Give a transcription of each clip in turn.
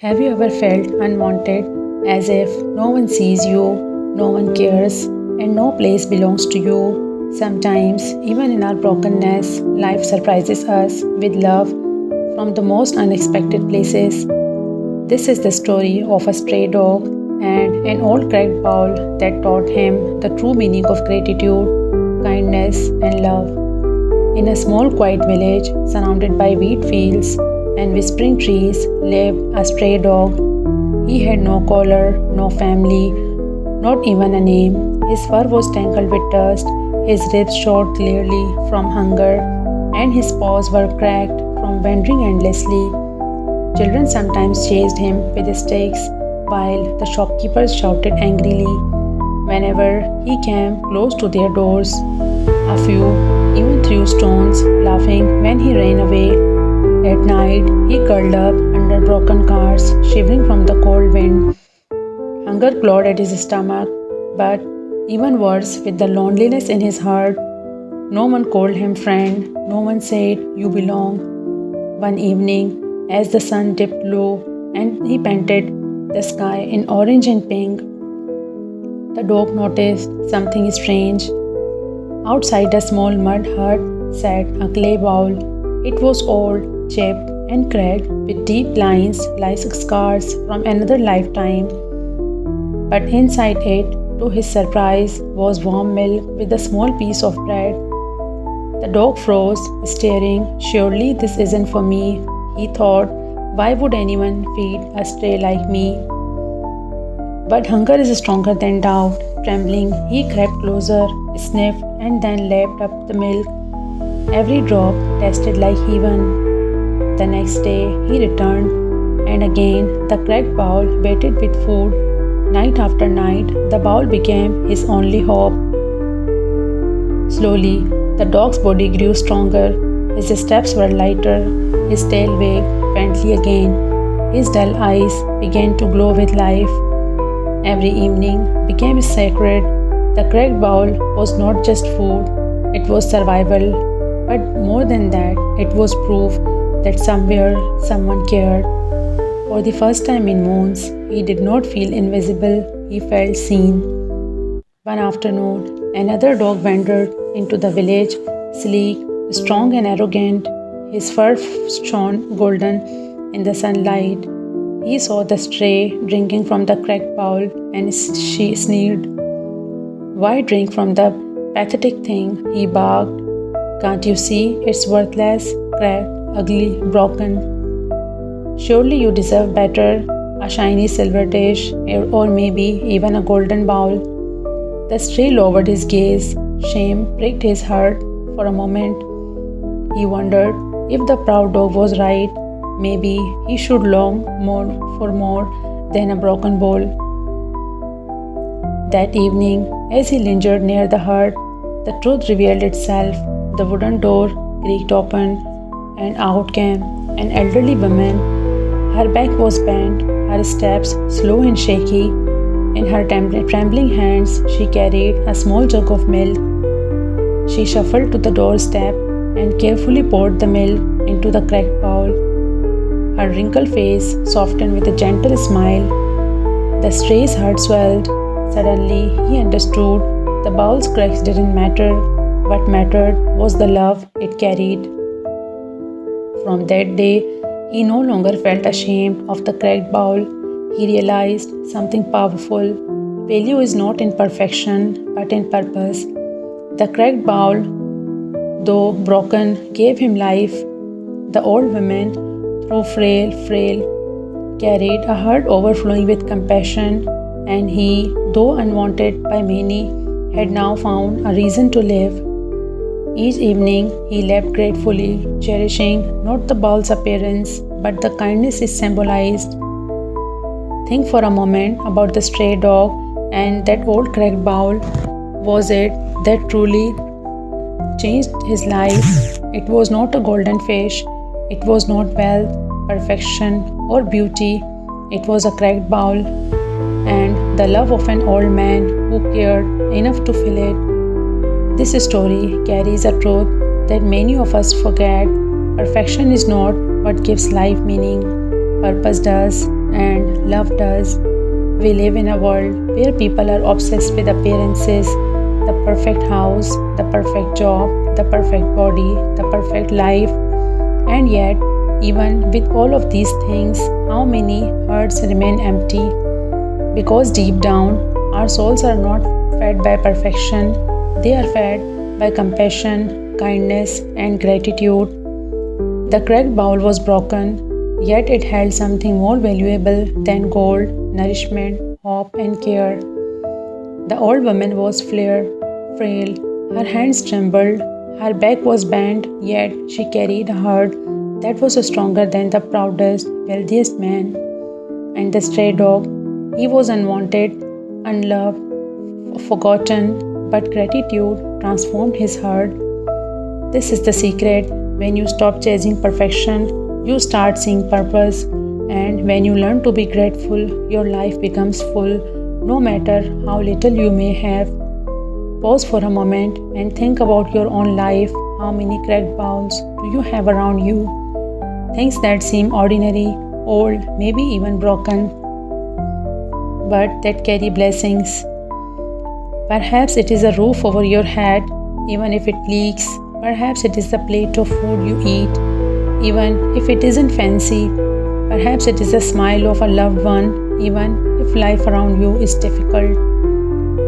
Have you ever felt unwanted, as if no one sees you, no one cares, and no place belongs to you? Sometimes, even in our brokenness, life surprises us with love from the most unexpected places. This is the story of a stray dog and an old cracked bowl that taught him the true meaning of gratitude, kindness, and love. In a small, quiet village surrounded by wheat fields and whispering trees lived a stray dog. He had no collar, no family, not even a name. His fur was tangled with dust, his ribs showed clearly from hunger, and his paws were cracked from wandering endlessly. Children sometimes chased him with sticks, while the shopkeepers shouted angrily whenever he came close to their doors. A few even threw stones, laughing when he ran away. At night, he curled up under broken cars, shivering from the cold wind. Hunger clawed at his stomach, but even worse, with the loneliness in his heart. No one called him friend, no one said, "You belong." One evening, as the sun dipped low and he painted the sky in orange and pink, the dog noticed something strange. Outside a small mud hut sat a clay bowl. It was old, chipped, and cracked with deep lines like scars from another lifetime. But inside it, to his surprise, was warm milk with a small piece of bread. The dog froze, staring. Surely this isn't for me, he thought. Why would anyone feed a stray like me? But hunger is stronger than doubt. Trembling, he crept closer, sniffed, and then lapped up the milk. Every drop tasted like heaven. The next day he returned, and again the cracked bowl waited with food. Night after night, the bowl became his only hope. Slowly, the dog's body grew stronger. His steps were lighter, his tail wagged faintly again. His dull eyes began to glow with life. Every evening became sacred. The cracked bowl was not just food, it was survival. But more than that, it was proof that somewhere someone cared. For the first time in months, he did not feel invisible, he felt seen. One afternoon, another dog wandered into the village, sleek, strong, and arrogant. His fur shone golden in the sunlight. He saw the stray drinking from the cracked bowl and she sneered. "Why drink from the pathetic thing?" he barked. "Can't you see it's worthless, cracked, ugly, broken? Surely you deserve better, a shiny silver dish, or maybe even a golden bowl." The stray lowered his gaze. Shame pricked his heart. For a moment, he wondered if the proud dog was right. Maybe he should long more than a broken bowl. That evening, as he lingered near the hut, the truth revealed itself. The wooden door creaked open, and out came an elderly woman. Her back was bent, her steps slow and shaky. In her trembling hands, she carried a small jug of milk. She shuffled to the doorstep and carefully poured the milk into the cracked bowl. Her wrinkled face softened with a gentle smile. The stray's heart swelled. Suddenly, he understood the bowl's cracks didn't matter. What mattered was the love it carried. From that day, he no longer felt ashamed of the cracked bowl. He realized something powerful. Value is not in perfection, but in purpose. The cracked bowl, though broken, gave him life. The old woman, though frail, carried a heart overflowing with compassion, and he, though unwanted by many, had now found a reason to live. Each evening he left gratefully, cherishing not the bowl's appearance, but the kindness it symbolized. Think for a moment about the stray dog and that old cracked bowl. Was it that truly changed his life? It was not a golden fish, it was not wealth, perfection, or beauty. It was a cracked bowl, and the love of an old man who cared enough to fill it. This story carries a truth that many of us forget. Perfection is not what gives life meaning, purpose does, and loved us. We live in a world where people are obsessed with appearances, the perfect house, the perfect job, the perfect body, the perfect life. And yet, even with all of these things, how many hearts remain empty? Because deep down, our souls are not fed by perfection, they are fed by compassion, kindness, and gratitude. The cracked bowl was broken, yet it held something more valuable than gold, nourishment, hope, and care. The old woman was frail, her hands trembled, her back was bent, yet she carried a heart that was stronger than the proudest, wealthiest man. And the stray dog, he was unwanted, unloved, forgotten, but gratitude transformed his heart. This is the secret. When you stop chasing perfection, you start seeing purpose. And when you learn to be grateful, your life becomes full, no matter how little you may have. Pause for a moment and think about your own life. How many cracked bowls do you have around you? Things that seem ordinary, old, maybe even broken, but that carry blessings. Perhaps it is a roof over your head, even if it leaks. Perhaps it is the plate of food you eat, even if it isn't fancy. Perhaps it is the smile of a loved one, even if life around you is difficult.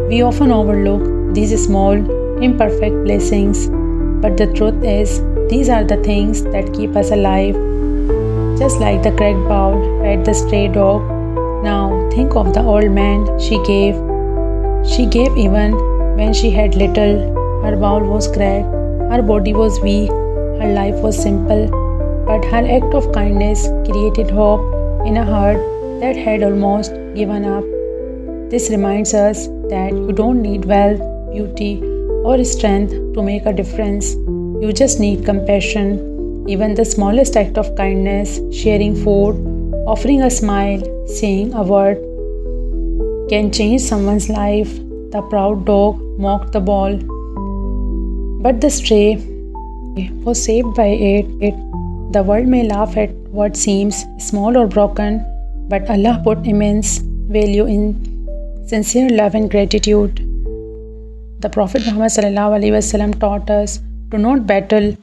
We often overlook these small, imperfect blessings, but the truth is, these are the things that keep us alive. Just like the cracked bowl fed the stray dog. Now think of the old man she gave. She gave even when she had little. Her bowl was cracked, her body was weak, her life was simple, but her act of kindness created hope in a heart that had almost given up. This reminds us that you don't need wealth, beauty, or strength to make a difference. You just need compassion. Even the smallest act of kindness, sharing food, offering a smile, saying a word, can change someone's life. The proud dog mocked the ball, but the stray was saved by it. The world may laugh at what seems small or broken, but Allah put immense value in sincere love and gratitude. The Prophet Muhammad ﷺ taught us to not battle